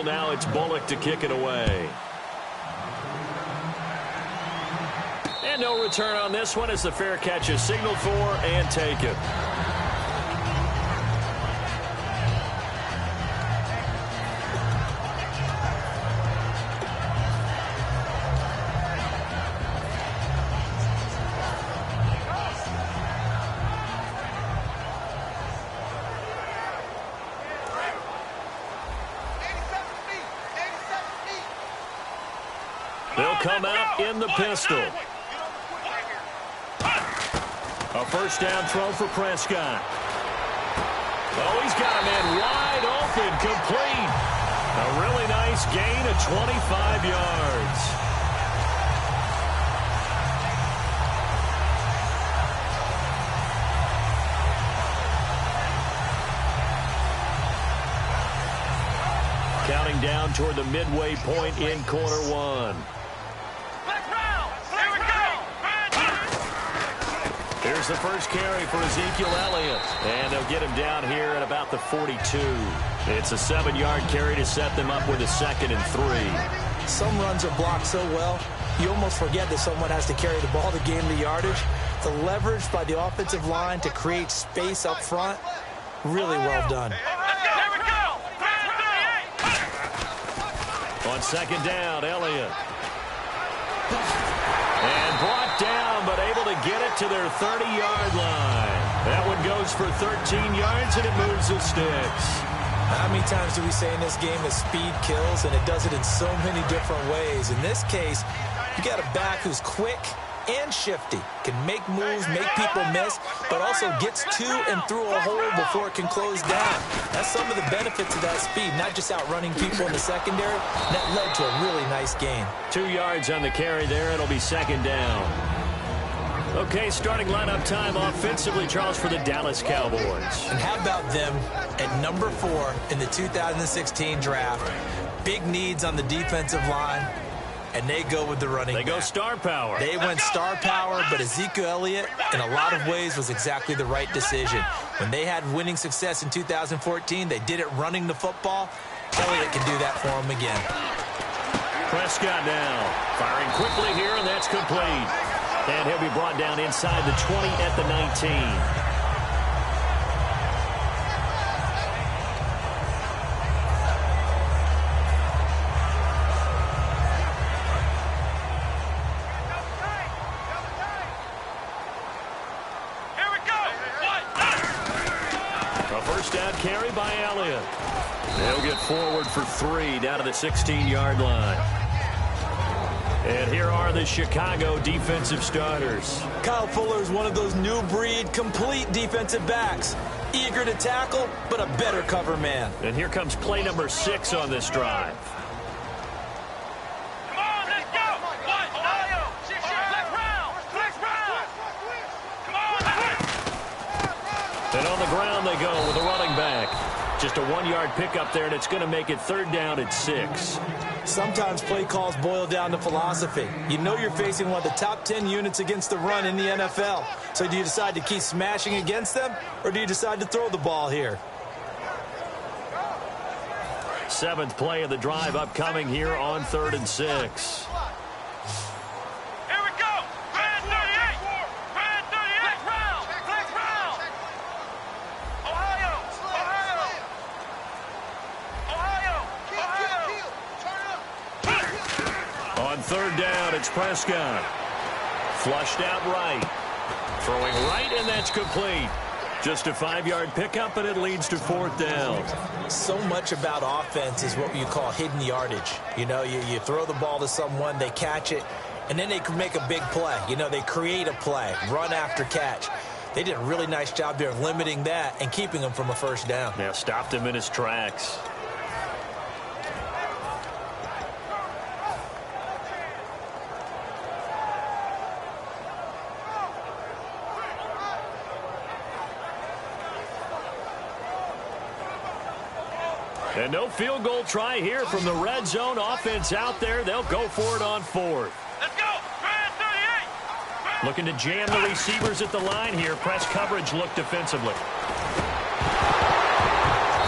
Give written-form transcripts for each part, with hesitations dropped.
Now it's Bullock to kick it away. And no return on this one as the fair catch is signaled for and taken. They'll come out in the pistol. A first down throw for Prescott. Oh, he's got a man wide open, complete. A really nice gain of 25 yards. Counting down toward the midway point in quarter one. Here's the first carry for Ezekiel Elliott. And they'll get him down here at about the 42. It's a 7-yard carry to set them up with a 2nd and 3. Some runs are blocked so well, you almost forget that someone has to carry the ball to gain the yardage. The leverage by the offensive line to create space up front, really well done. On 2nd down, Elliott. And brought down, but able to get it to their 30-yard line. That one goes for 13 yards, and it moves the sticks. How many times do we say in this game that speed kills, and it does it in so many different ways? In this case, you got a back who's quick and shifty, can make moves, make people miss, but also gets to and through a hole before it can close down. That's some of the benefits of that speed, not just outrunning people in the secondary. That led to a really nice gain. 2 yards on the carry there. It'll be 2nd down. Okay, starting lineup time offensively, Charles, for the Dallas Cowboys. And how about them at number 4 in the 2016 draft? Big needs on the defensive line. And they go with the running back. They go star power. They went star power, but Ezekiel Elliott, in a lot of ways, was exactly the right decision. When they had winning success in 2014, they did it running the football. Elliott can do that for them again. Prescott now firing quickly here, and that's complete. And he'll be brought down inside the 20 at the 19. Carry by Elliott. They'll get forward for 3 down to the 16-yard line. And here are the Chicago defensive starters. Kyle Fuller is one of those new breed, complete defensive backs. Eager to tackle, but a better cover man. And here comes play number 6 on this drive. And on the ground they go with a running back. Just a 1-yard pickup there, and it's going to make it 3rd down at 6. Sometimes play calls boil down to philosophy. You know you're facing one of the top 10 units against the run in the NFL. So do you decide to keep smashing against them, or do you decide to throw the ball here? 7th play of the drive upcoming here on 3rd and 6. On 3rd down, it's Prescott. Flushed out right. Throwing right, and that's complete. Just a 5-yard pickup, and it leads to 4th down. So much about offense is what you call hidden yardage. You know, you throw the ball to someone, they catch it, and then they can make a big play. You know, they create a play, run after catch. They did a really nice job there of limiting that and keeping him from a 1st down. Yeah, stopped him in his tracks. And no field goal try here from the red zone offense out there. They'll go for it on 4th. Let's go. Looking to jam the receivers at the line here. Press coverage look defensively.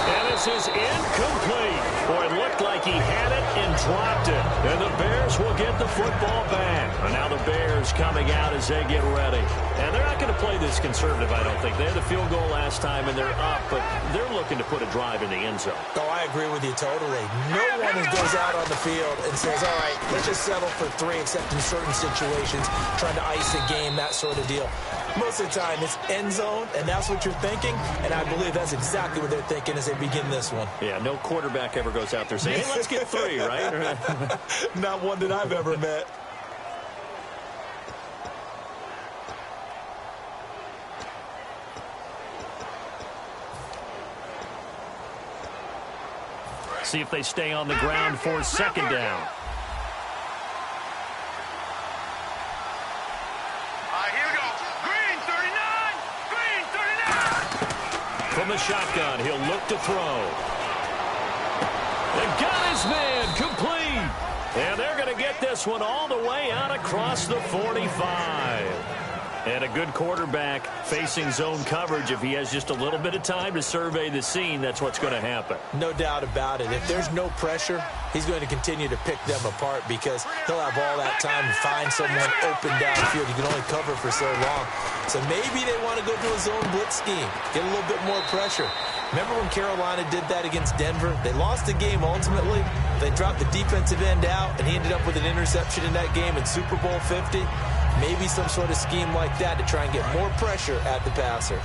And this is incomplete. Boy, look looked like he had it and dropped it. And the Bears will get the football back. And now the Bears coming out as they get ready. And they're not going to play this conservative, I don't think. They had the field goal last time, and they're up, but they're looking to put a drive in the end zone. Oh, I agree with you totally. No one goes out on the field and says, all right, let's just settle for 3, except in certain situations, trying to ice a game, that sort of deal. Most of the time, it's end zone, and that's what you're thinking, and I believe that's exactly what they're thinking as they begin this one. Yeah, no quarterback ever goes out there saying, hey, let's get 3, right? Not one that I've ever met. See if they stay on the ground for second down. Here we go. Green 39. Green 39. From the shotgun, he'll look to throw. And got his man complete. And they're going to get this one all the way out across the 45. And a good quarterback facing zone coverage. If he has just a little bit of time to survey the scene, that's what's going to happen. No doubt about it. If there's no pressure, he's going to continue to pick them apart because he'll have all that time to find someone open downfield. He can only cover for so long. So maybe they want to go to a zone blitz scheme, get a little bit more pressure. Remember when Carolina did that against Denver? They lost the game ultimately. They dropped the defensive end out, and he ended up with an interception in that game in Super Bowl 50. Maybe some sort of scheme like that to try and get more pressure at the passer.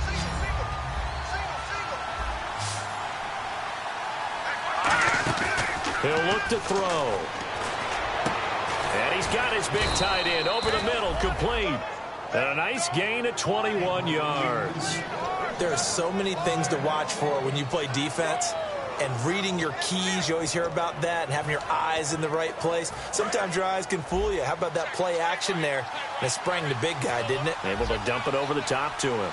He'll look to throw. And he's got his big tight end over the middle, complete. And a nice gain of 21 yards. There are so many things to watch for when you play defense. And reading your keys, you always hear about that, and having your eyes in the right place. Sometimes your eyes can fool you. How about that play action there? And it sprang the big guy, didn't it? Able to dump it over the top to him.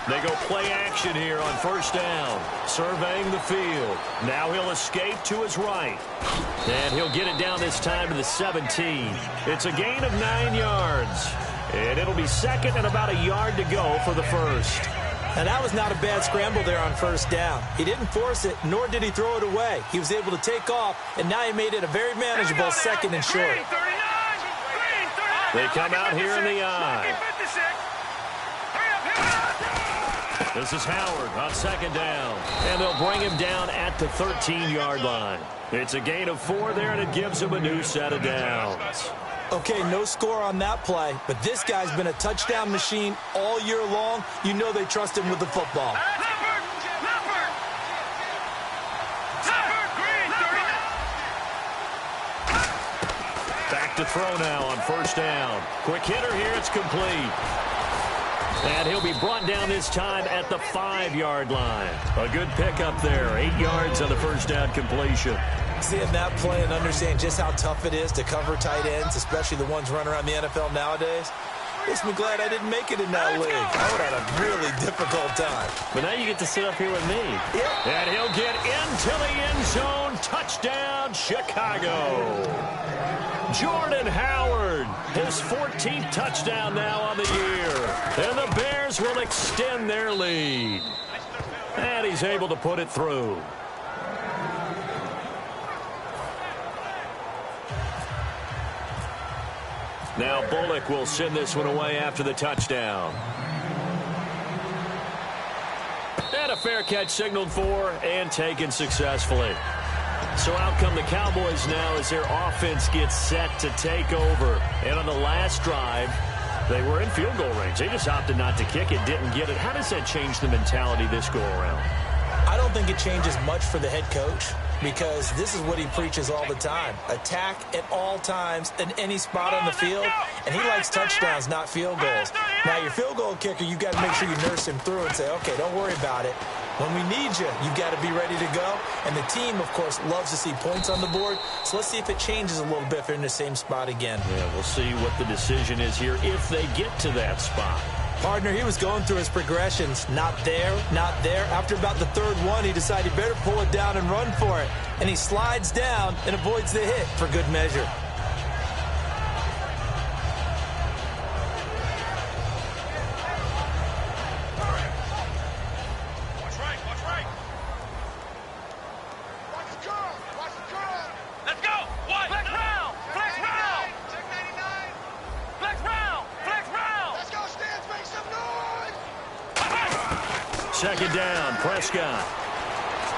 They go play action here on first down. Surveying the field. Now he'll escape to his right. And he'll get it down this time to the 17. It's a gain of 9 yards. And it'll be second and about a yard to go for the first. And that was not a bad scramble there on first down. He didn't force it, nor did he throw it away. He was able to take off, and now he made it a very manageable second and short. They come out here in the eye. This is Howard on second down. And they'll bring him down at the 13-yard line. It's a gain of 4 there, and it gives him a new set of downs. Okay, no score on that play, but this guy's been a touchdown machine all year long. You know they trust him with the football. Back to throw now on first down. Quick hitter here, it's complete. And he'll be brought down this time at the 5-yard line. A good pickup there, 8 yards on the first down completion. Seeing that play and understanding just how tough it is to cover tight ends, especially the ones running around the NFL nowadays, makes me glad I didn't make it in that league. I would have had a really difficult time. But now you get to sit up here with me. Yep. And he'll get into the end zone. Touchdown, Chicago. Jordan Howard, his 14th touchdown now on the year. And the Bears will extend their lead. And he's able to put it through. Now Bullock will send this one away after the touchdown. And a fair catch signaled for and taken successfully. So out come the Cowboys now as their offense gets set to take over. And on the last drive, they were in field goal range. They just opted not to kick it, didn't get it. How does that change the mentality this go around? I don't think it changes much for the head coach because this is what he preaches all the time. Attack at all times in any spot on the field, and he likes touchdowns, not field goals. Now, your field goal kicker, you've got to make sure you nurse him through and say, okay, don't worry about it. When we need you, you've got to be ready to go. And the team, of course, loves to see points on the board. So let's see if it changes a little bit if they're in the same spot again. Yeah, we'll see what the decision is here if they get to that spot. Partner, he was going through his progressions. Not there, not there. After about the third one, he decided he better pull it down and run for it. And he slides down and avoids the hit for good measure. second down, Prescott.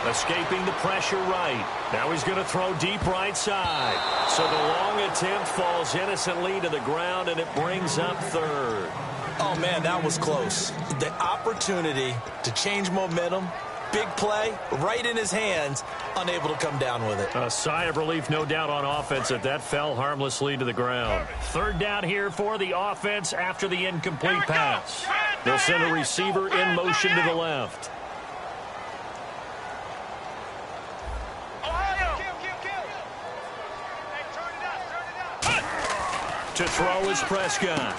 Escaping the pressure right. Now he's going to throw deep right side. So the long attempt falls innocently to the ground, and it brings up third. Oh, man, that was close. The opportunity to change momentum, big play, right in his hands, unable to come down with it. A sigh of relief, no doubt, on offense that fell harmlessly to the ground. Third down here for the offense after the incomplete pass. They'll send a receiver in motion to the left. To throw is Prescott.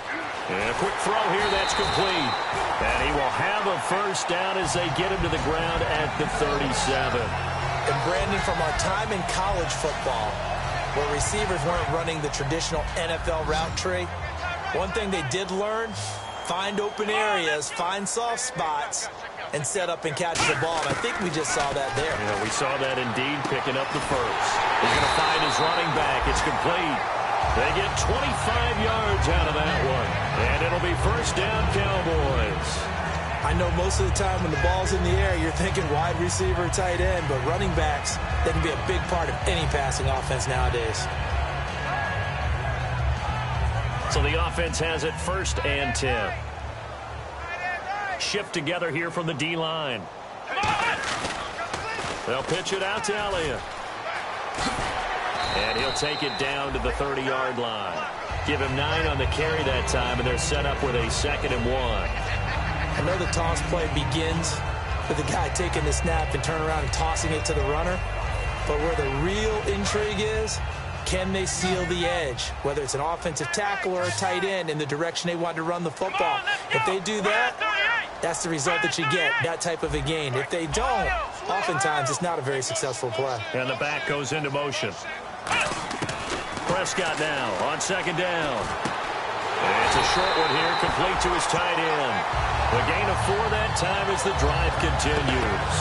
And a quick throw here, that's complete. And he will have a first down as they get him to the ground at the 37. And Brandon, from our time in college football, where receivers weren't running the traditional NFL route tree, one thing they did learn, find open areas, find soft spots, and set up and catch the ball. And I think we just saw that there. Yeah, we saw that indeed, picking up the first. He's going to find his running back. It's complete. They get 25 yards out of that one. And it'll be first down, Cowboys. I know most of the time when the ball's in the air, you're thinking wide receiver, tight end, but running backs, they can be a big part of any passing offense nowadays. So the offense has it first and 10. Shift together here from the D-line. They'll pitch it out to Elliott. And he'll take it down to the 30-yard line. Give him 9 on the carry that time, and they're set up with a 2nd and 1. I know the toss play begins with the guy taking the snap and turning around and tossing it to the runner. But where the real intrigue is, can they seal the edge? Whether it's an offensive tackle or a tight end in the direction they want to run the football. If they do that, that's the result that you get, that type of a gain. If they don't, oftentimes it's not a very successful play. And the back goes into motion. Prescott now on second down. And it's a short one here, complete to his tight end. The gain of 4 that time as the drive continues.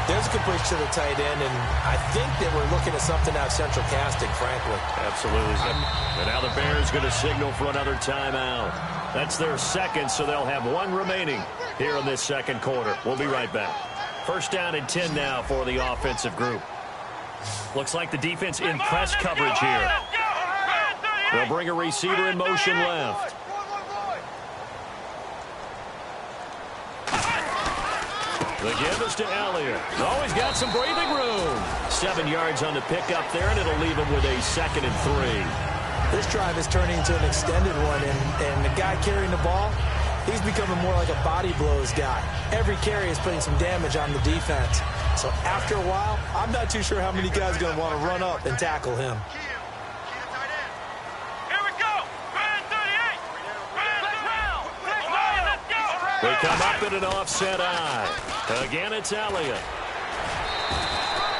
There's a completion to the tight end, and I think that we're looking at something out central casting, frankly. Absolutely. And now the Bears going to signal for another timeout. That's their second, so they'll have 1 remaining here in this second quarter. We'll be right back. First down and 10 now for the offensive group. Looks like the defense in press coverage here. They'll bring a receiver in motion left. The give is to Elliott. Oh, he's got some breathing room. 7 yards on the pickup there, and it'll leave him with a 2nd and 3. This drive is turning into an extended one, and the guy carrying the ball, he's becoming more like a body blows guy. Every carry is putting some damage on the defense. So after a while, I'm not too sure how many guys are going to want to run up and tackle him. They come up at an offset eye. Again, it's Elliott.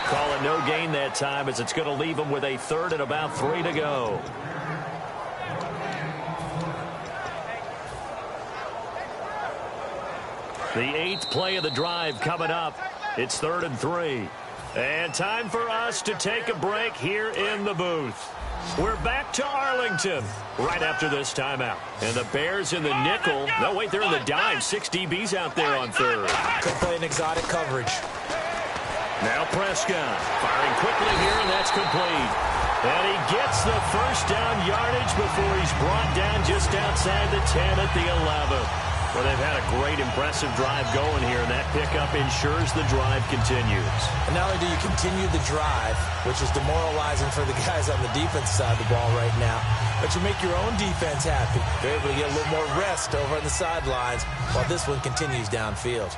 Call it no gain that time as it's going to leave him with a 3rd and about 3 to go. The 8th play of the drive coming up. It's 3rd and 3. And time for us to take a break here in the booth. We're back to Arlington right after this timeout. And the Bears in the nickel. No, wait, they're in the dime. 6 DBs out there on third. Could play an exotic coverage. Now Prescott firing quickly here, and that's complete. And he gets the first down yardage before he's brought down just outside the 10 at the 11. Well, they've had a great, impressive drive going here, and that pickup ensures the drive continues. And not only do you continue the drive, which is demoralizing for the guys on the defense side of the ball right now, but you make your own defense happy. You're able to get a little more rest over on the sidelines while this one continues downfield.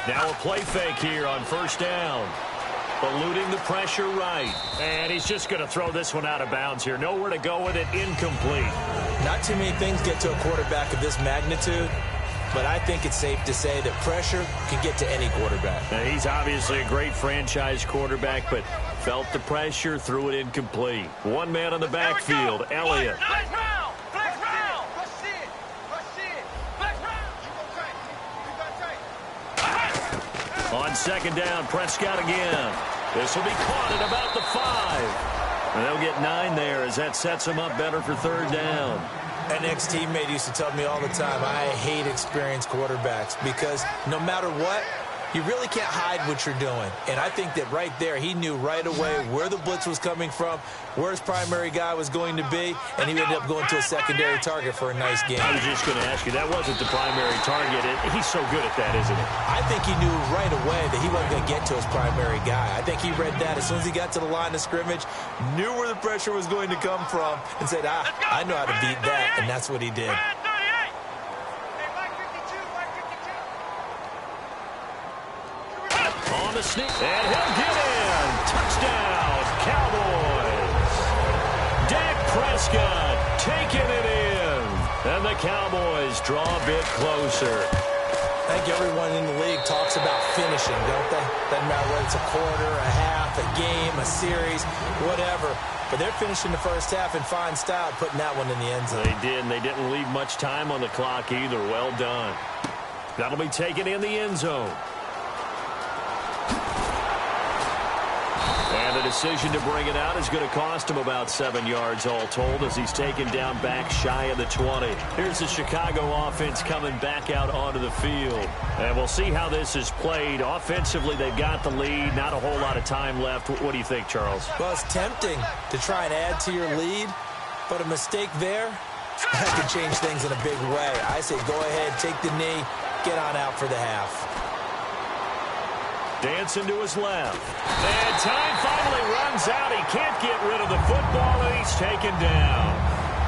Now a play fake here on first down. Eluding the pressure right. And he's just going to throw this one out of bounds here. Nowhere to go with it. Incomplete. Not too many things get to a quarterback of this magnitude, but I think it's safe to say that pressure can get to any quarterback. Now, he's obviously a great franchise quarterback, but felt the pressure, threw it incomplete. One man on the backfield, Elliott. On second down, Prescott again. This will be caught at about the 5. And they'll get 9 there as that sets them up better for third down. An ex-teammate used to tell me all the time, I hate experienced quarterbacks because no matter what, you really can't hide what you're doing. And I think that right there, he knew right away where the blitz was coming from, where his primary guy was going to be, and he ended up going to a secondary target for a nice game. I was just going to ask you, that wasn't the primary target. He's so good at that, isn't he? I think he knew right away that he wasn't going to get to his primary guy. I think he read that as soon as he got to the line of scrimmage, knew where the pressure was going to come from, and said, I know how to beat that, and that's what he did. On the sneak, and he'll get in. Touchdown, Cowboys. Dak Prescott taking it in. And the Cowboys draw a bit closer. I think everyone in the league talks about finishing, don't they? Doesn't matter whether it's a quarter, a half, a game, a series, whatever. But they're finishing the first half in fine style, putting that one in the end zone. They did, and they didn't leave much time on the clock either. Well done. That'll be taken in the end zone. And the decision to bring it out is going to cost him about 7 yards all told as he's taken down back shy of the 20. Here's the Chicago offense coming back out onto the field. And we'll see how this is played. Offensively, they've got the lead. Not a whole lot of time left. What do you think, Charles? Well, it's tempting to try and add to your lead, but a mistake there, that could change things in a big way. I say go ahead, take the knee, get on out for the half. Dancing to his left. And time finally runs out. He can't get rid of the football, and he's taken down.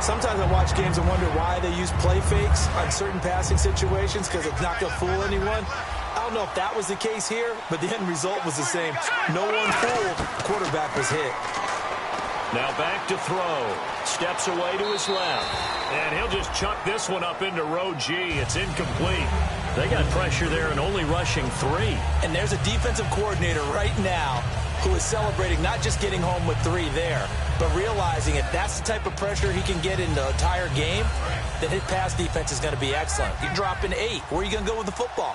Sometimes I watch games and wonder why they use play fakes on certain passing situations because it's not going to fool anyone. I don't know if that was the case here, but the end result was the same. No one fooled. Quarterback was hit. Now back to throw. Steps away to his left. And he'll just chuck this one up into row G. It's incomplete. They got pressure there and only rushing 3. And there's a defensive coordinator right now who is celebrating not just getting home with 3 there, but realizing if that's the type of pressure he can get in the entire game, then his pass defense is going to be excellent. You're dropping 8. Where are you going to go with the football?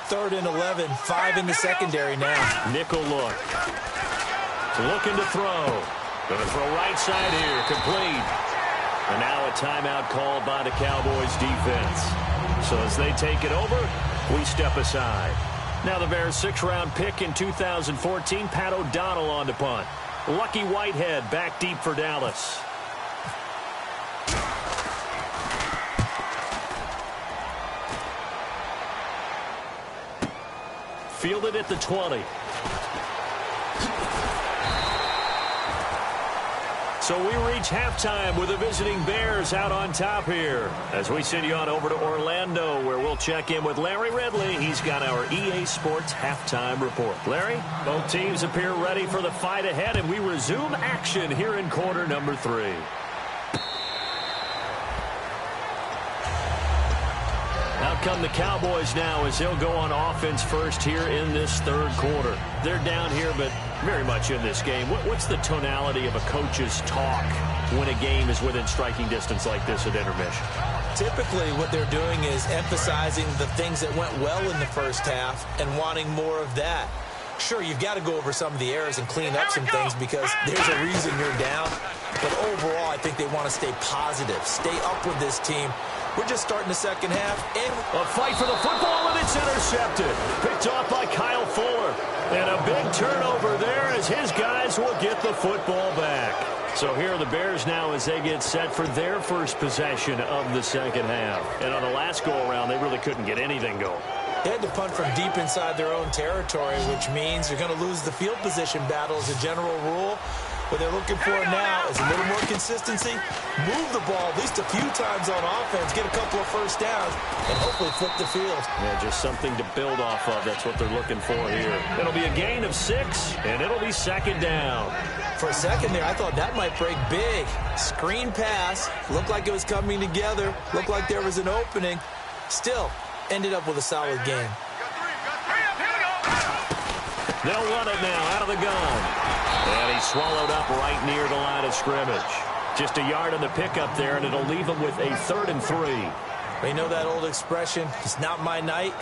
3rd and 11, 5 in the secondary now. Nickel look. Looking to throw. Going to throw right side here. Complete. And now a timeout called by the Cowboys defense. So as they take it over, we step aside. Now the Bears' 6th-round pick in 2014, Pat O'Donnell on to punt. Lucky Whitehead back deep for Dallas. Fielded at the 20. So we reach halftime with the visiting Bears out on top here. As we send you on over to Orlando, where we'll check in with Larry Ridley. He's got our EA Sports halftime report. Larry, both teams appear ready for the fight ahead, and we resume action here in quarter number 3. Out come the Cowboys now as they'll go on offense first here in this 3rd quarter. They're down here, but very much in this game. What's the tonality of a coach's talk when a game is within striking distance like this at intermission? Typically, what they're doing is emphasizing the things that went well in the first half and wanting more of that. Sure, you've got to go over some of the errors and clean up some things because there's a reason you're down. But overall, I think they want to stay positive, stay up with this team. We're just starting the second half. And a fight for the football, and it's intercepted. Picked off by Kyle Fuller. And a big turnover there as his guys will get the football back. So here are the Bears now as they get set for their first possession of the second half. And on the last go-around, they really couldn't get anything going. They had to punt from deep inside their own territory, which means they're going to lose the field position battle as a general rule. What they're looking for now is a little more consistency, move the ball at least a few times on offense, get a couple of first downs, and hopefully flip the field. Yeah, just something to build off of. That's what they're looking for here. It'll be a gain of 6, and it'll be 2nd down. For a second there, I thought that might break big. Screen pass, looked like it was coming together, looked like there was an opening. Still, ended up with a solid game. They'll run it now out of the gun. And he's swallowed up right near the line of scrimmage. Just a yard on the pickup there, and it'll leave him with a 3rd and 3. You know that old expression, it's not my night?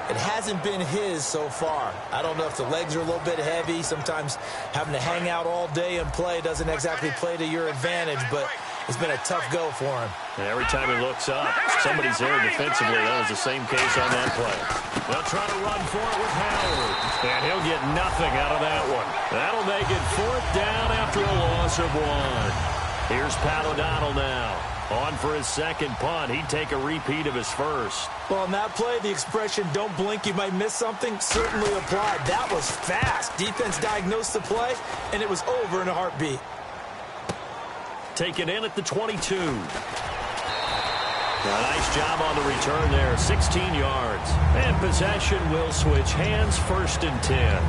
It hasn't been his so far. I don't know if the legs are a little bit heavy. Sometimes having to hang out all day and play doesn't exactly play to your advantage, but it's been a tough go for him. And every time he looks up, somebody's there defensively. That was the same case on that play. They'll try to run for it with Howard. And he'll get nothing out of that one. That'll make it 4th down after a loss of 1. Here's Pat O'Donnell now. On for his second punt. He'd take a repeat of his first. Well, on that play, the expression, don't blink, you might miss something, certainly applied. That was fast. Defense diagnosed the play, and it was over in a heartbeat. Taken in at the 22. A nice job on the return there, 16 yards. And possession will switch hands, 1st and 10.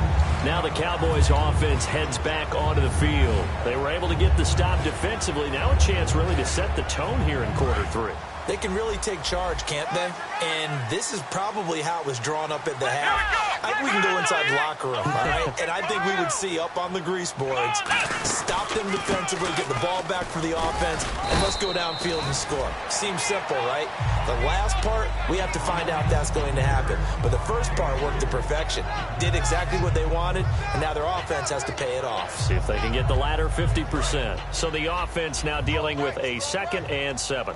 Now the Cowboys offense heads back onto the field. They were able to get the stop defensively. Now a chance really to set the tone here in quarter 3. They can really take charge, can't they? And this is probably how it was drawn up at the half. I think we can go inside the locker room, all right? And I think we would see up on the grease boards, stop them defensively, get the ball back for the offense, and let's go downfield and score. Seems simple, right? The last part, we have to find out that's going to happen. But the first part worked to perfection. Did exactly what they wanted, and now their offense has to pay it off. See if they can get the latter 50%. So the offense now dealing with a 2nd and 7.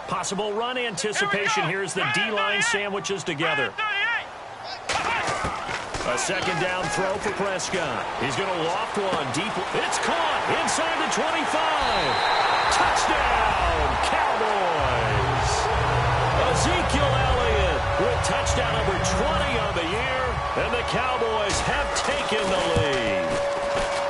Possible run anticipation. Here's the D-line sandwiches together. A 2nd down throw for Prescott. He's going to loft one deep. It's caught inside the 25. Touchdown, Cowboys. Ezekiel Elliott with touchdown number 20 on the year. And the Cowboys have taken the lead.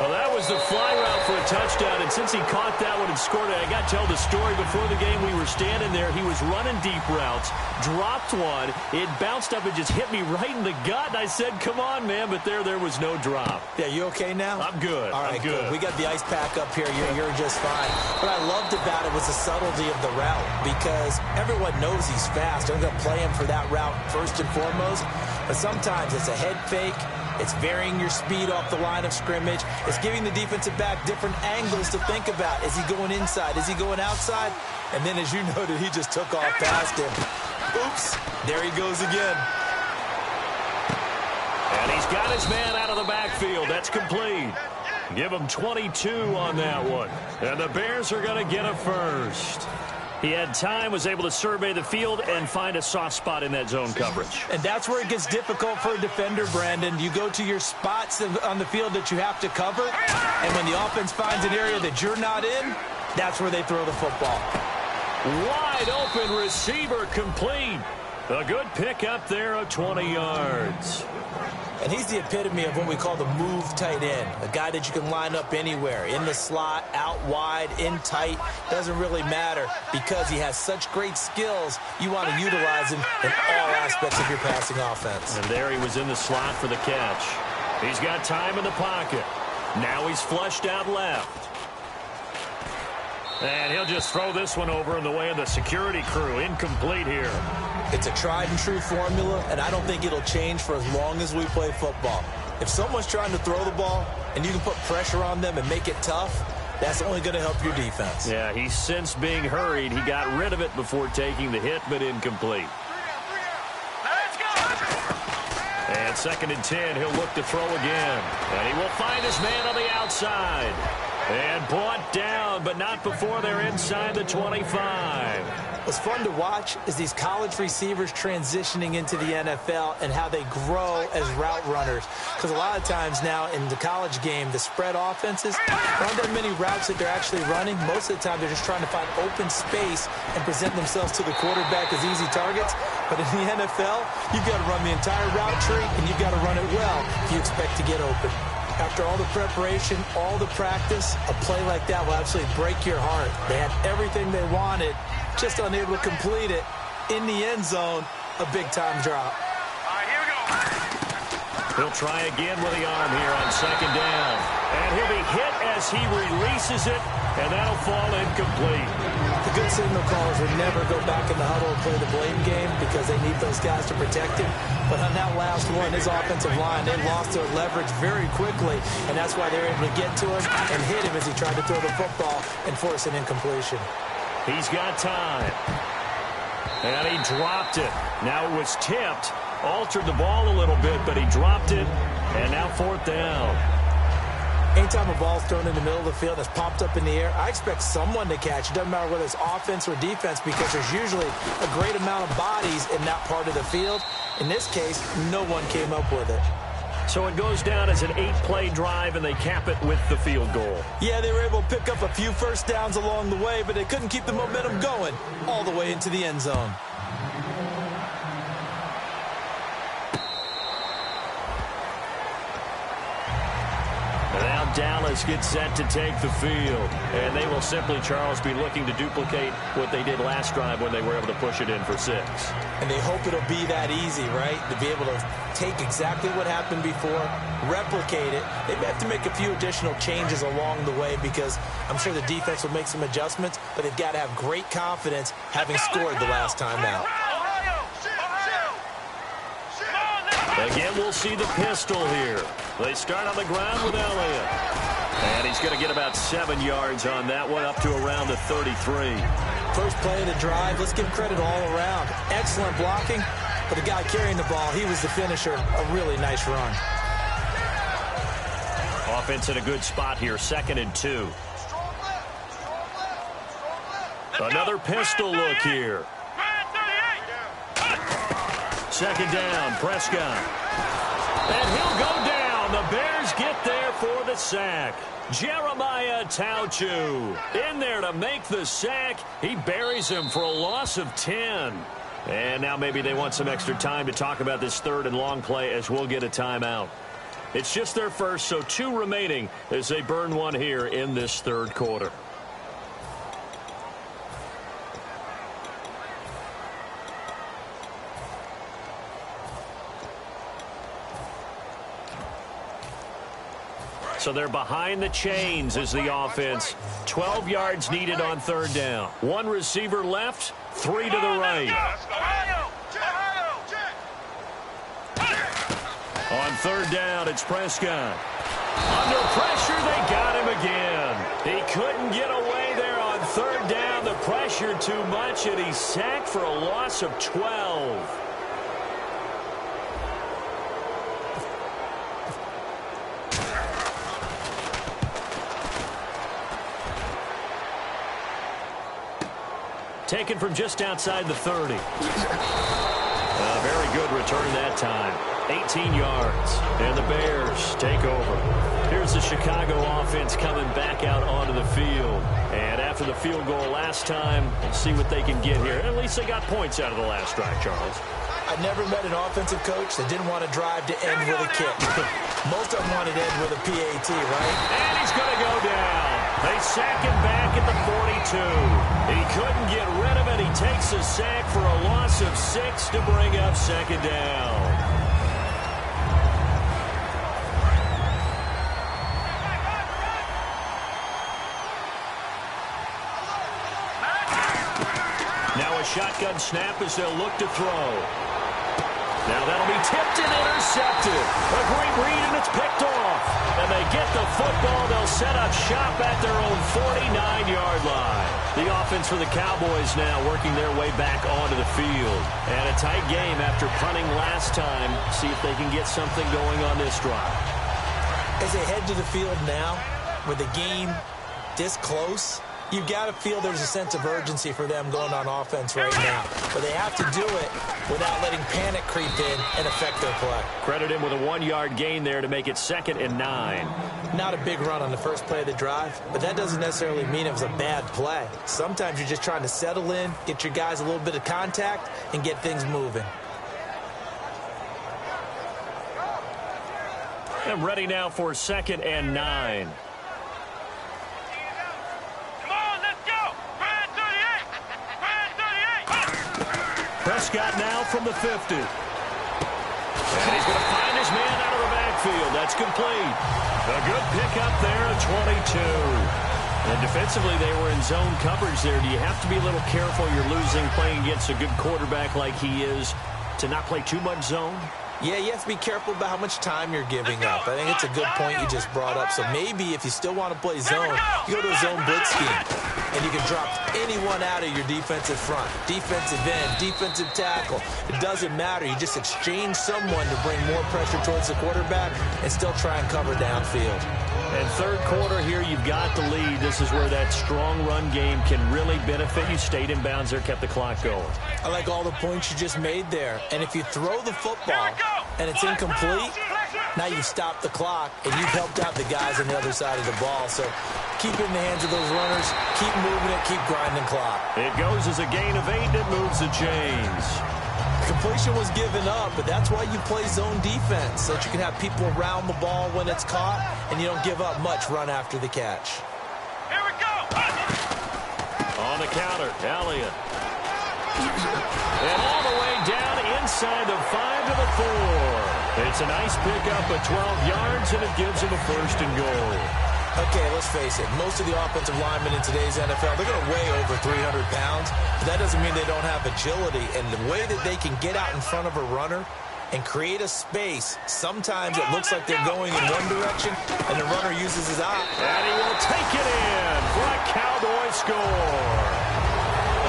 Well, that was the fly route for a touchdown, and since he caught that one and scored it, I got to tell the story. Before the game, we were standing there. He was running deep routes, dropped one. It bounced up and just hit me right in the gut, and I said, come on, man, but there was no drop. Yeah, you okay now? I'm good. All right, I'm good. We got the ice pack up here. You're just fine. What I loved about it was the subtlety of the route, because everyone knows he's fast. They're going to play him for that route first and foremost, but sometimes it's a head fake. It's varying your speed off the line of scrimmage. It's giving the defensive back different angles to think about. Is he going inside? Is he going outside? And then, as you noted, he just took off past him. Oops. There he goes again. And he's got his man out of the backfield. That's complete. Give him 22 on that one. And the Bears are going to get a first. He had time, was able to survey the field and find a soft spot in that zone coverage. And that's where it gets difficult for a defender, Brandon. You go to your spots on the field that you have to cover, and when the offense finds an area that you're not in, that's where they throw the football. Wide open receiver complete. A good pickup there of 20 yards. And he's the epitome of what we call the move tight end, a guy that you can line up anywhere, in the slot, out wide, in tight. Doesn't really matter because he has such great skills. You want to utilize him in all aspects of your passing offense. And there he was in the slot for the catch. He's got time in the pocket. Now he's flushed out left. And he'll just throw this one over in the way of the security crew. Incomplete here. It's a tried-and-true formula, and I don't think it'll change for as long as we play football. If someone's trying to throw the ball and you can put pressure on them and make it tough, that's only going to help your defense. Yeah, he's since being hurried. He got rid of it before taking the hit, but incomplete. And 2nd and 10, he'll look to throw again. And he will find his man on the outside. And brought down, but not before they're inside the 25. What's fun to watch is these college receivers transitioning into the NFL and how they grow as route runners. Because a lot of times now in the college game, the spread offenses, there aren't that many routes that they're actually running. Most of the time, they're just trying to find open space and present themselves to the quarterback as easy targets. But in the NFL, you've got to run the entire route tree, and you've got to run it well if you expect to get open. After all the preparation, all the practice, a play like that will absolutely break your heart. They had everything they wanted, just unable to complete it. In the end zone, a big-time drop. All right, here we go. He'll try again with the arm here on 2nd down. And he'll be hit as he releases it, and that'll fall incomplete. The good signal callers would never go back in the huddle and play the blame game because they need those guys to protect him. But on that last one, his offensive line, they lost their leverage very quickly, and that's why they were able to get to him and hit him as he tried to throw the football and force an incompletion. He's got time. And he dropped it. Now it was tipped, altered the ball a little bit, but he dropped it, and now 4th down. Anytime a ball's thrown in the middle of the field that's popped up in the air, I expect someone to catch. It doesn't matter whether it's offense or defense because there's usually a great amount of bodies in that part of the field. In this case, no one came up with it. So it goes down as an 8-play drive, and they cap it with the field goal. Yeah, they were able to pick up a few first downs along the way, but they couldn't keep the momentum going all the way into the end zone. Now Dallas gets set to take the field, and they will simply, Charles, be looking to duplicate what they did last drive when they were able to push it in for 6. And they hope it'll be that easy, right? To be able to take exactly what happened before, replicate it. They may have to make a few additional changes along the way because I'm sure the defense will make some adjustments, but they've got to have great confidence having scored the last time out. Again, we'll see the pistol here. They start on the ground with Elliott. And he's going to get about 7 yards on that one, up to around the 33. First play of the drive, let's give credit all around. Excellent blocking, but the guy carrying the ball, he was the finisher. A really nice run. Offense in a good spot here, 2nd and 2. Another pistol look here. 2nd down, Prescott. And he'll go down. The Bears get there for the sack. Jeremiah Tauchu in there to make the sack. He buries him for a loss of 10. And now maybe they want some extra time to talk about this 3rd and long play as we'll get a timeout. It's just their first, so 2 remaining as they burn one here in this 3rd quarter. So they're behind the chains as the offense. 12 yards needed on 3rd down. 1 receiver left, 3 to the right. On 3rd down, it's Prescott. Under pressure, they got him again. He couldn't get away there on 3rd down. The pressure too much, and he's sacked for a loss of 12. Taken from just outside the 30. A very good return that time. 18 yards. And the Bears take over. Here's the Chicago offense coming back out onto the field. And after the field goal last time, we'll see what they can get here. At least they got points out of the last drive, Charles. I never met an offensive coach that didn't want to drive to end with a kick. Most of them wanted to end with a PAT, right? And he's going to go down. They sack him back at the 42. He couldn't get rid of it. He takes a sack for a loss of 6 to bring up 2nd down. Now a shotgun snap as they'll look to throw. Now that'll be tipped and intercepted. A great read, and it's picked off. And they get the football. They'll set up shop at their own 49-yard line. The offense for the Cowboys now working their way back onto the field. And a tight game after punting last time. See if they can get something going on this drive. As they head to the field now, with the game this close, you've got to feel there's a sense of urgency for them going on offense right now. But they have to do it without letting panic creep in and affect their play. Credit him with a 1-yard gain there to make it 2nd and 9. Not a big run on the first play of the drive, but that doesn't necessarily mean it was a bad play. Sometimes you're just trying to settle in, get your guys a little bit of contact, and get things moving. And ready now for 2nd and 9. Prescott now from the 50. And he's going to find his man out of the backfield. That's complete. A good pickup there at 22. And defensively, they were in zone coverage there. Do you have to be a little careful? You're losing playing against a good quarterback like he is to not play too much zone? Yeah, you have to be careful about how much time you're giving up. I think it's a good point you just brought up. So maybe if you still want to play zone, you go to a zone blitz scheme. And you can drop anyone out of your defensive front. Defensive end, defensive tackle. It doesn't matter. You just exchange someone to bring more pressure towards the quarterback and still try and cover downfield. And third quarter here, you've got the lead. This is where that strong run game can really benefit you. Stayed in bounds there, kept the clock going. I like all the points you just made there. And if you throw the football and it's incomplete, now you've stopped the clock and you've helped out the guys on the other side of the ball. So keep it in the hands of those runners. Keep moving it. Keep grinding clock. It goes as a gain of 8, and it moves the chains. Completion was given up, but that's why you play zone defense, so that you can have people around the ball when it's caught, and you don't give up much run after the catch. Here we go. On the counter, Elliott. And all the way down inside the 5 to the 4. It's a nice pickup of 12 yards, and it gives him a first and goal. Okay, let's face it. Most of the offensive linemen in today's NFL, they're going to weigh over 300 pounds, but that doesn't mean they don't have agility. And the way that they can get out in front of a runner and create a space, sometimes it looks like they're going in one direction, and the runner uses his eye. And he will take it in for a Cowboy score.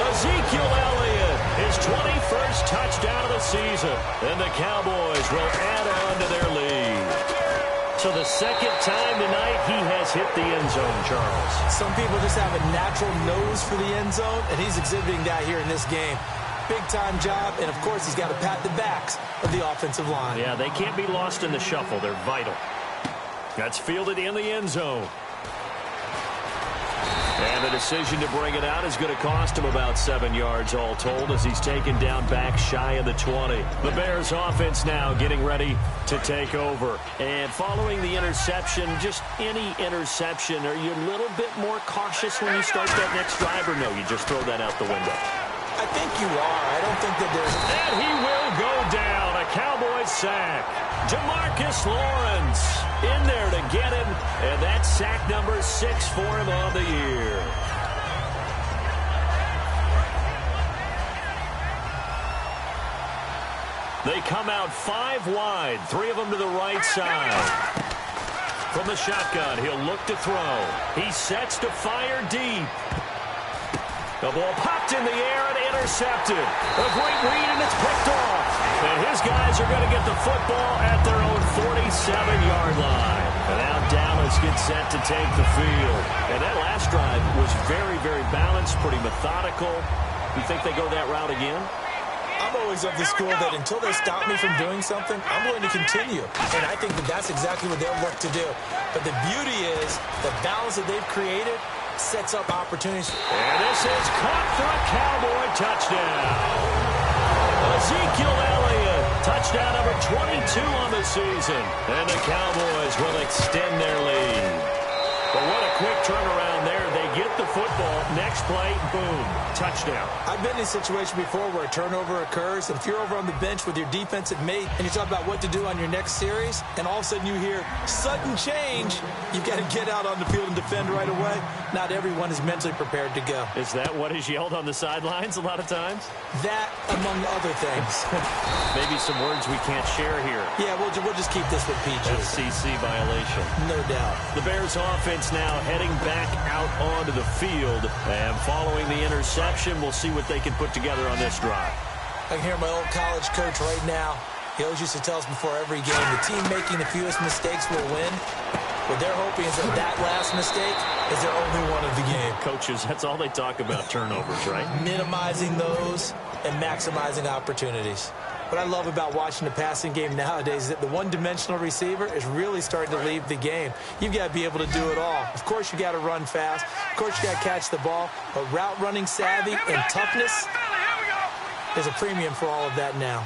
Ezekiel Elliott, his 21st touchdown of the season, and the Cowboys will add on to their lead. So the second time tonight he has hit the end zone, Charles. Some people just have a natural nose for the end zone, and he's exhibiting that here in this game. Big-time job, and of course he's got to pat the backs of the offensive line. Yeah, they can't be lost in the shuffle. They're vital. That's fielded in the end zone. And the decision to bring it out is going to cost him about 7 yards all told as he's taken down back shy of the 20. The Bears offense now getting ready to take over. And following the interception, just any interception, are you a little bit more cautious when you start that next drive, or no, you just throw that out the window? I think you are. I don't think that there's... And he will go down. A Cowboy sack. Jamarcus Lawrence in there to get him. And that's sack number 6 for him on the year. They come out 5 wide. 3 of them to the right side. From the shotgun, he'll look to throw. He sets to fire deep. The ball popped in the air and intercepted. A great read, and it's picked off. And his guys are going to get the football at their own 47-yard line. And now Dallas gets set to take the field. And that last drive was very, very balanced, pretty methodical. You think they go that route again? I'm always of the school that until they stop me from doing something, I'm going to continue. And I think that that's exactly what they'll look to do. But the beauty is the balance that they've created sets up opportunities. And this is caught for a Cowboy touchdown. Ezekiel Elliott, touchdown number 22 on the season. And the Cowboys will extend their lead. But what a quick turnaround there. They get the football. Next play, boom, touchdown. I've been in a situation before where a turnover occurs, and if you're over on the bench with your defensive mate and you talk about what to do on your next series, and all of a sudden you hear sudden change, you've got to get out on the field and defend right away. Not everyone is mentally prepared to go. Is that what is yelled on the sidelines a lot of times? That, among other things. Maybe some words we can't share here. Yeah, we'll just keep this with PG. FCC violation. No doubt. The Bears offense now heading back out onto the field. And following the interception, we'll see what they can put together on this drive. I can hear my old college coach right now. He always used to tell us before every game, the team making the fewest mistakes will win. What they're hoping is that last mistake is their only one of the game. Coaches, that's all they talk about, turnovers, right? Minimizing those and maximizing opportunities. What I love about watching the passing game nowadays is that the one-dimensional receiver is really starting to leave the game. You've got to be able to do it all. Of course, you got to run fast. Of course, you got to catch the ball. But route running savvy and toughness, there's a premium for all of that now.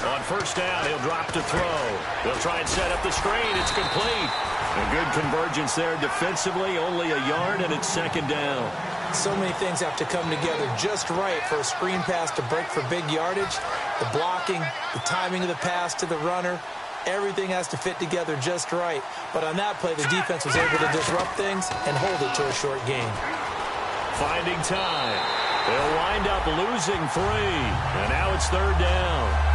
On first down, he'll drop to throw. They'll try and set up the screen. It's complete. A good convergence there defensively, only a yard, and it's second down. So many things have to come together just right for a screen pass to break for big yardage. The blocking, the timing of the pass to the runner, everything has to fit together just right. But on that play, the defense was able to disrupt things and hold it to a short gain. Finding time. They'll wind up losing 3, and now it's third down.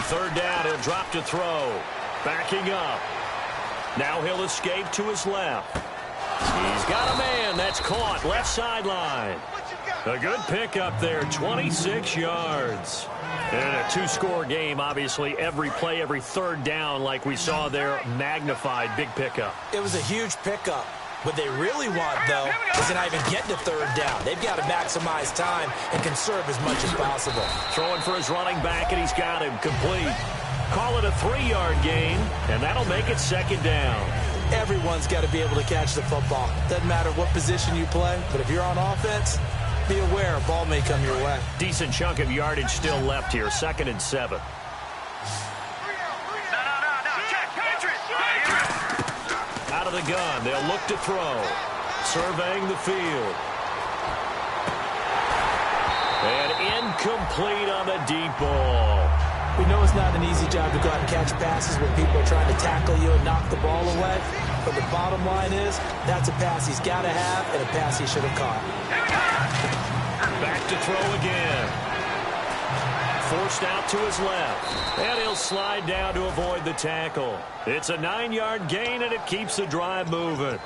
third down, he'll drop to throw. Backing up. Now he'll escape to his left. He's got a man. That's caught. Left sideline. A good pickup there. 26 yards. And a two-score game, obviously. Every play, every third down, like we saw there, magnified. Big pickup. It was a huge pickup. What they really want, though, is to not even get to third down. They've got to maximize time and conserve as much as possible. Throwing for his running back, and he's got him complete. Call it a 3-yard gain, and that'll make it second down. Everyone's got to be able to catch the football. Doesn't matter what position you play, but if you're on offense, be aware a ball may come your way. Decent chunk of yardage still left here. 2nd and 7. Out of the gun, they'll look to throw. Surveying the field. And incomplete on the deep ball. We know it's not an easy job to go out and catch passes when people are trying to tackle you and knock the ball away. But the bottom line is, that's a pass he's got to have and a pass he should have caught. Back to throw again. Forced out to his left. And he'll slide down to avoid the tackle. It's a 9-yard gain, and it keeps the drive moving.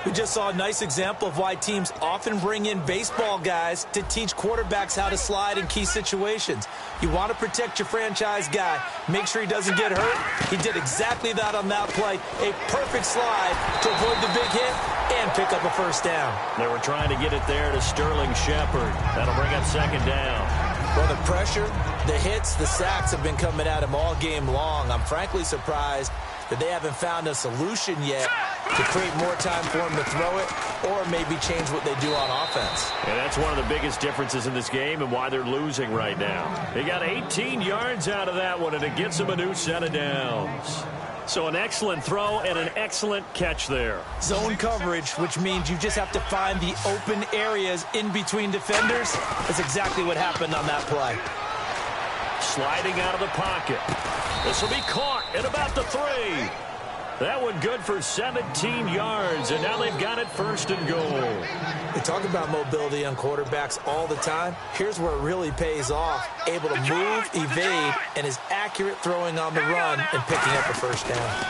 We just saw a nice example of why teams often bring in baseball guys to teach quarterbacks how to slide in key situations. You want to protect your franchise guy. Make sure he doesn't get hurt. He did exactly that on that play. A perfect slide to avoid the big hit and pick up a first down. They were trying to get it there to Sterling Shepard. That'll bring up second down. Well, the pressure, the hits, the sacks have been coming at him all game long. I'm frankly surprised that they haven't found a solution yet to create more time for him to throw it or maybe change what they do on offense. And that's one of the biggest differences in this game and why they're losing right now. They got 18 yards out of that one, and it gets them a new set of downs. So an excellent throw and an excellent catch there. Zone coverage, which means you just have to find the open areas in between defenders. That's exactly what happened on that play. Sliding out of the pocket. This will be caught at about the 3. That one good for 17 yards, and now they've got it 1st and goal. We talk about mobility on quarterbacks all the time. Here's where it really pays off. Able to move, evade, and is accurate throwing on the run and picking up a first down.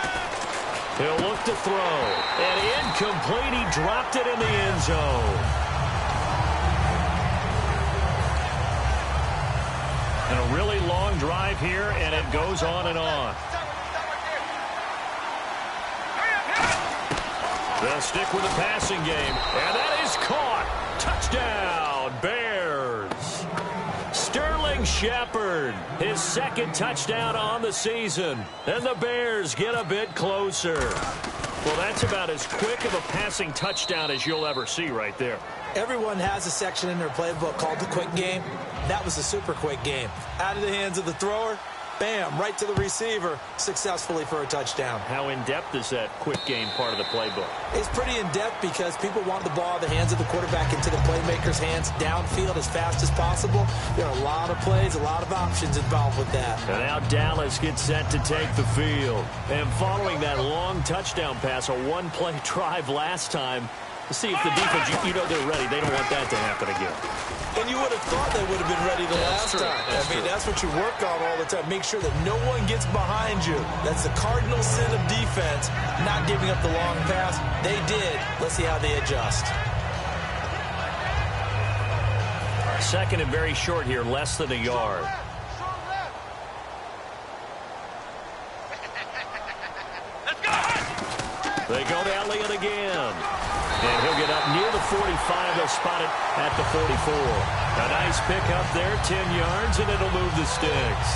He'll look to throw. And incomplete. He dropped it in the end zone. And a really long drive here, and it goes on and on. They'll stick with the passing game, and that is caught. Touchdown, Bears. Sterling Shepard, his 2nd touchdown on the season, and the Bears get a bit closer. Well, that's about as quick of a passing touchdown as you'll ever see right there. Everyone has a section in their playbook called the quick game. That was a super quick game. Out of the hands of the thrower, bam, right to the receiver, successfully for a touchdown. How in-depth is that quick game part of the playbook? It's pretty in-depth because people want the ball out of the hands of the quarterback into the playmaker's hands downfield as fast as possible. There are a lot of plays, a lot of options involved with that. And now Dallas gets set to take the field. And following that long touchdown pass, a one-play drive last time, to see if the defense, you know they're ready. They don't want that to happen again. And you would have thought they would have been ready the last time. That's what you work on all the time. Make sure that no one gets behind you. That's the cardinal sin of defense, not giving up the long pass. They did. Let's see how they adjust. 2nd and very short here, less than a yard. They go to Elliott again. And he'll get up near the 45. They'll spot it at the 44. A nice pickup there, 10 yards, and it'll move the sticks.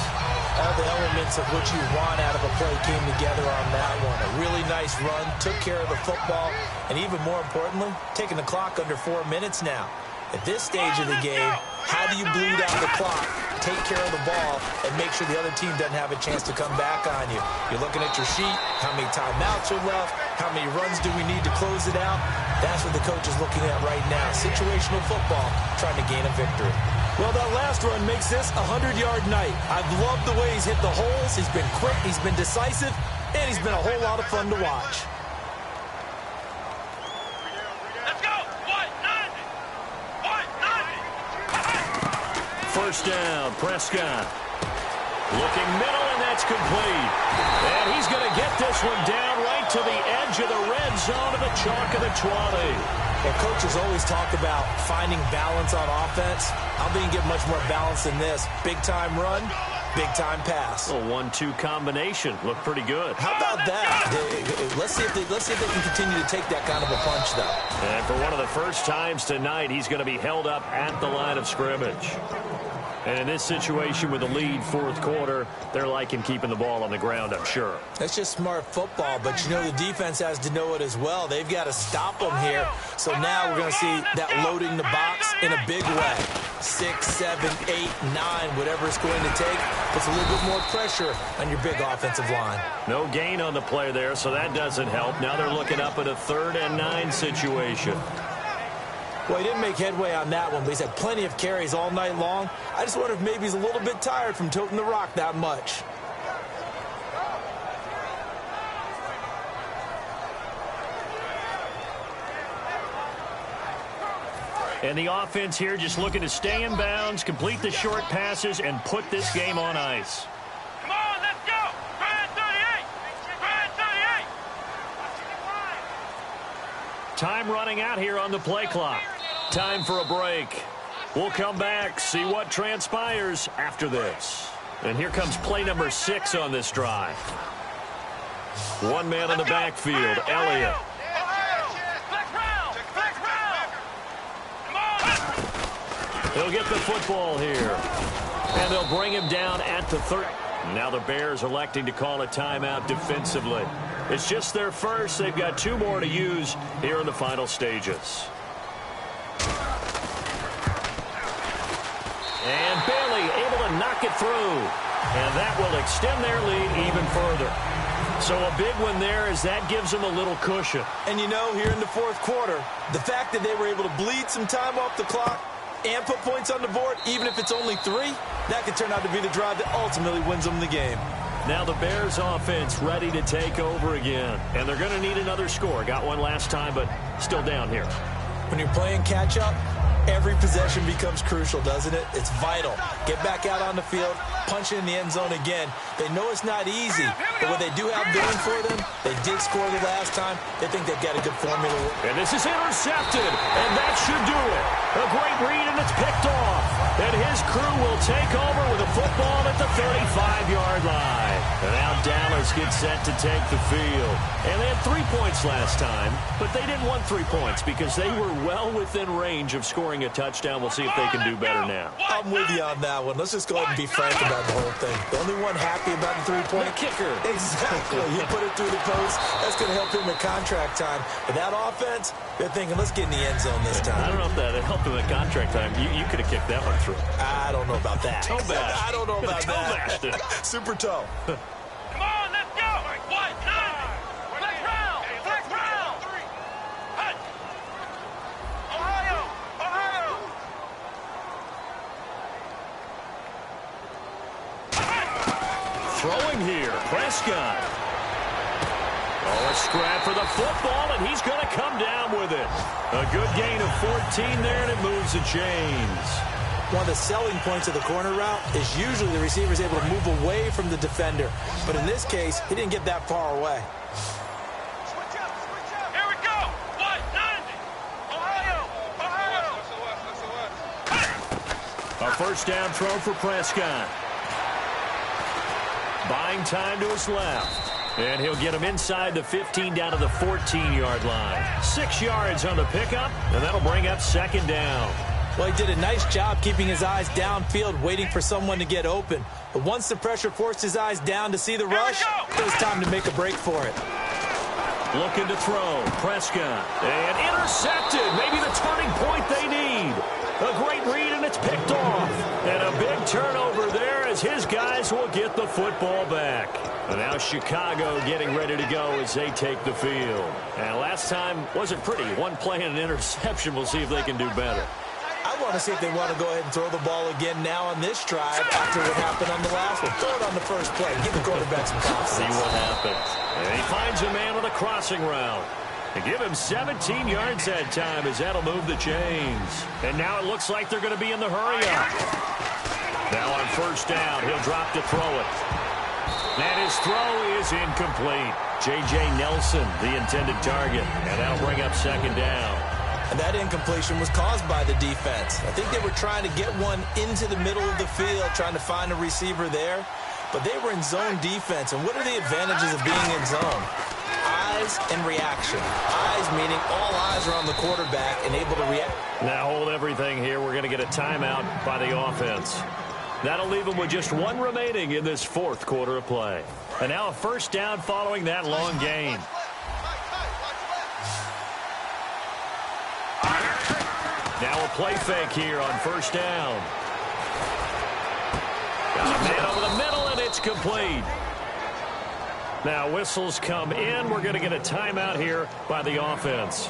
All the elements of what you want out of a play came together on that one. A really nice run, took care of the football, and even more importantly, taking the clock under 4 minutes now. At this stage of the game, how do you bleed out the clock, take care of the ball, and make sure the other team doesn't have a chance to come back on you? You're looking at your sheet, how many timeouts are left, how many runs do we need to close it out? That's what the coach is looking at right now. Situational football, trying to gain a victory. Well, that last run makes this a 100-yard night. I've loved the way he's hit the holes. He's been quick, he's been decisive, and he's been a whole lot of fun to watch. First down, Prescott. Looking middle and that's complete. And he's going to get this one down right to the edge of the red zone of the chalk of the 20. Well, coaches always talk about finding balance on offense. I don't think you get much more balance than this. Big-time run, big-time pass. A 1-2 combination. Looked pretty good. How about that? Let's see if they can continue to take that kind of a punch, though. And for one of the first times tonight, he's going to be held up at the line of scrimmage. And in this situation with the lead fourth quarter, they're liking keeping the ball on the ground, I'm sure. That's just smart football, but you know the defense has to know it as well. They've got to stop them here. So now we're going to see that loading the box in a big way. 6, 7, 8, 9, whatever it's going to take, puts a little bit more pressure on your big offensive line. No gain on the play there, so that doesn't help. Now they're looking up at a 3rd and 9 situation. Well, he didn't make headway on that one, but he's had plenty of carries all night long. I just wonder if maybe he's a little bit tired from toting the rock that much. And the offense here just looking to stay in bounds, complete the short passes, and put this game on ice. Come on, let's go! Grand 38! Grand 38! Time running out here on the play clock. Time for a break. We'll come back, see what transpires after this. And here comes play number 6 on this drive. One man in the backfield, Elliott. He'll get the football here. And they'll bring him down at the 30. Now the Bears electing to call a timeout defensively. It's just their first. They've got 2 more to use here in the final stages. And Bailey able to knock it through. And that will extend their lead even further. So a big one there as that gives them a little cushion. And you know, here in the fourth quarter, the fact that they were able to bleed some time off the clock and put points on the board, even if it's only 3, that could turn out to be the drive that ultimately wins them the game. Now the Bears offense ready to take over again. And they're going to need another score. Got one last time, but still down here. When you're playing catch-up, every possession becomes crucial, doesn't it? It's vital. Get back out on the field, punch it in the end zone again. They know it's not easy, but what they do have going for them, they did score the last time. They think they've got a good formula. And this is intercepted, and that should do it. A great read, and it's picked off. And his crew will take over with a football at the 35-yard line. And now Dallas gets set to take the field. And they had 3 points last time, but they didn't want 3 points because they were well within range of scoring a touchdown. We'll see if they can do better now. I'm with you on that one. Let's just go ahead and be frank about the whole thing. The only one happy about the 3-point kicker. Exactly. You put it through the post. That's going to help him at contract time. But that offense, they're thinking, let's get in the end zone this time. I don't know if that helped him at contract time. You could have kicked that one through. I don't know about that. Toe bash. I don't know about toe that. Bashed it. Super toe. Come on, let's go! 1, 9! Flex round! Flex round! Hut! Ohio! Ohio! Throwing here, Prescott. Oh, a scrap for the football, and he's going to come down with it. A good gain of 14 there, and it moves the chains. One of the selling points of the corner route is usually the receiver is able to move away from the defender. But in this case, he didn't get that far away. Switch up! Here we go! 190! Ohio! Ohio! A first down throw for Prescott. Buying time to his left. And he'll get him inside the 15 down to the 14-yard line. 6 yards on the pickup, and that'll bring up 2nd down. Well, he did a nice job keeping his eyes downfield, waiting for someone to get open. But once the pressure forced his eyes down to see the rush, it was time to make a break for it. Looking to throw, Prescott. And intercepted, maybe the turning point they need. A great read, and it's picked off. And a big turnover there as his guys will get the football back. And now Chicago getting ready to go as they take the field. And last time wasn't pretty. One play and an interception. We'll see if they can do better. I want to see if they want to go ahead and throw the ball again now on this drive after what happened on the last one. Throw it on the first play. Give the quarterback some confidence. See what happens. And he finds a man with a crossing route. And give him 17 yards that time as that'll move the chains. And now it looks like they're going to be in the hurry-up. Now on first down, he'll drop to throw it. And his throw is incomplete. J.J. Nelson, the intended target. And that'll bring up second down. And that incompletion was caused by the defense. I think they were trying to get one into the middle of the field, trying to find a receiver there. But they were in zone defense. And what are the advantages of being in zone? Eyes and reaction. Eyes meaning all eyes are on the quarterback and able to react. Now hold everything here. We're going to get a timeout by the offense. That'll leave them with just one remaining in this fourth quarter of play. And now a first down following that long gain. Now a play fake here on first down. Got a man over the middle, and it's complete. Now whistles come in. We're going to get a timeout here by the offense.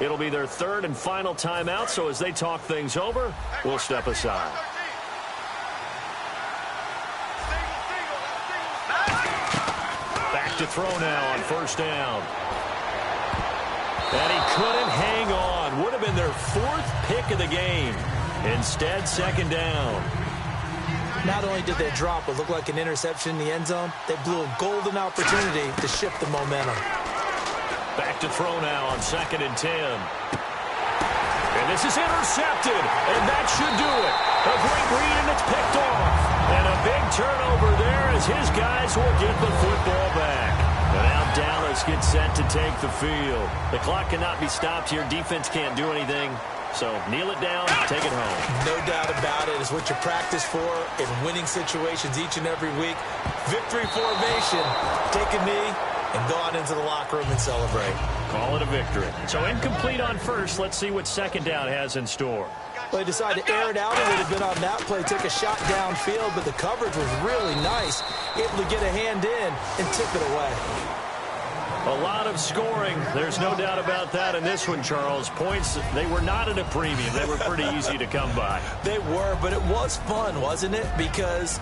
It'll be their third and final timeout, so as they talk things over, we'll step aside. Back to throw now on first down. And he couldn't hang on. Would have been their fourth pick of the game. Instead, second down. Not only did they drop what looked like an interception in the end zone, they blew a golden opportunity to shift the momentum. Back to throw now on 2nd and 10. And this is intercepted, and that should do it. A great read, and it's picked off. And a big turnover there as his guys will get the football back. And now Dallas gets set to take the field. The clock cannot be stopped here. Defense can't do anything. So kneel it down, take it home. No doubt about it. It's what you practice for in winning situations each and every week. Victory formation. Take a knee and go on into the locker room and celebrate. Call it a victory. So incomplete on first. Let's see what second down has in store. Well, they decided to air it out. It would have been on that play, take a shot downfield, but the coverage was really nice. Able to get a hand in and tip it away. A lot of scoring. There's no doubt about that in this one, Charles. Points, they were not at a premium. They were pretty easy to come by. They were, but it was fun, wasn't it? Because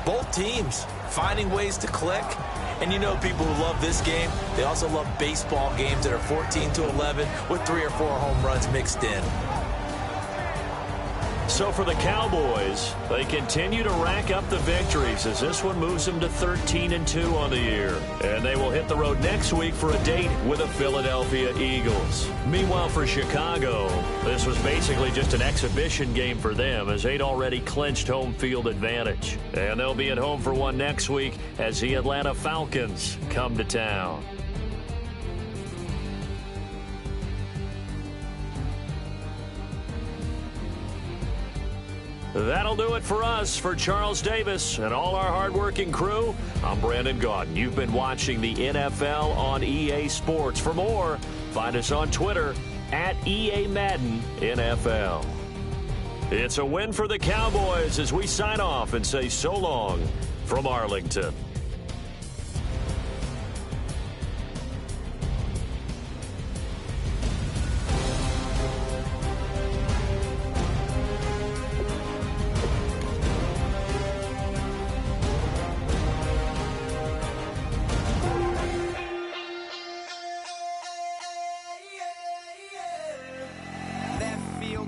both teams finding ways to click. And you know people who love this game, they also love baseball games that are 14-11 with 3 or 4 home runs mixed in. So for the Cowboys, they continue to rack up the victories as this one moves them to 13-2 on the year. And they will hit the road next week for a date with the Philadelphia Eagles. Meanwhile, for Chicago, this was basically just an exhibition game for them as they'd already clinched home field advantage. And they'll be at home for one next week as the Atlanta Falcons come to town. That'll do it for us. For Charles Davis and all our hardworking crew, I'm Brandon Gaudin. You've been watching the NFL on EA Sports. For more, find us on Twitter at EA Madden NFL. It's a win for the Cowboys as we sign off and say so long from Arlington.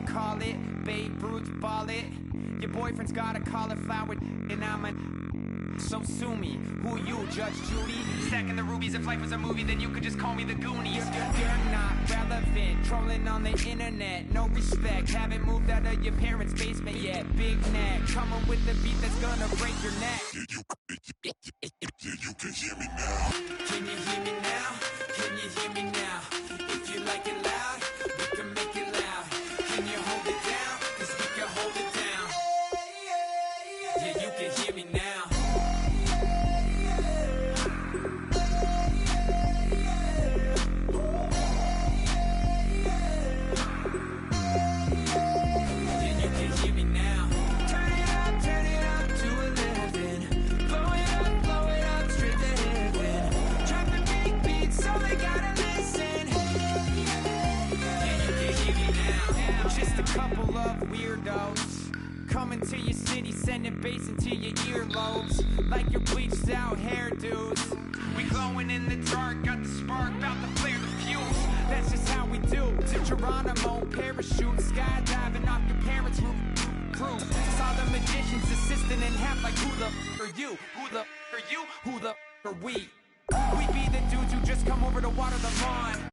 Call it, Babe Ruth ball it. Your boyfriend's got a cauliflower, and I'm a... So sue me, who you, Judge Judy? Stacking the rubies, if life was a movie, then you could just call me the Goonies. You're not relevant, trolling on the internet. No respect, haven't moved out of your parents' basement yet. Big neck, coming with the beat that's gonna break your neck. You can hear me now. Can you hear me now? Can you hear me now? If you like it loud, we can make it loud. Can you hold it down? 'Cause we can hold it down. Yeah, you can hear me now. Yeah, you can hear me now. Turn it up to 11. Blow it up straight to heaven. Dropping big beats, so they gotta listen. Yeah, you can hear me now. Just a couple of weirdos coming to your city, sending bass into your earlobes like your bleached out hairdos. We glowing in the dark, got the spark, about to flare the fuse. That's just how we do. To Geronimo, parachute, skydiving off your parents' roof. Saw the the magician's assistant and half like who the are you? Who the are you? Who the are we? We be the dudes who just come over to water the lawn.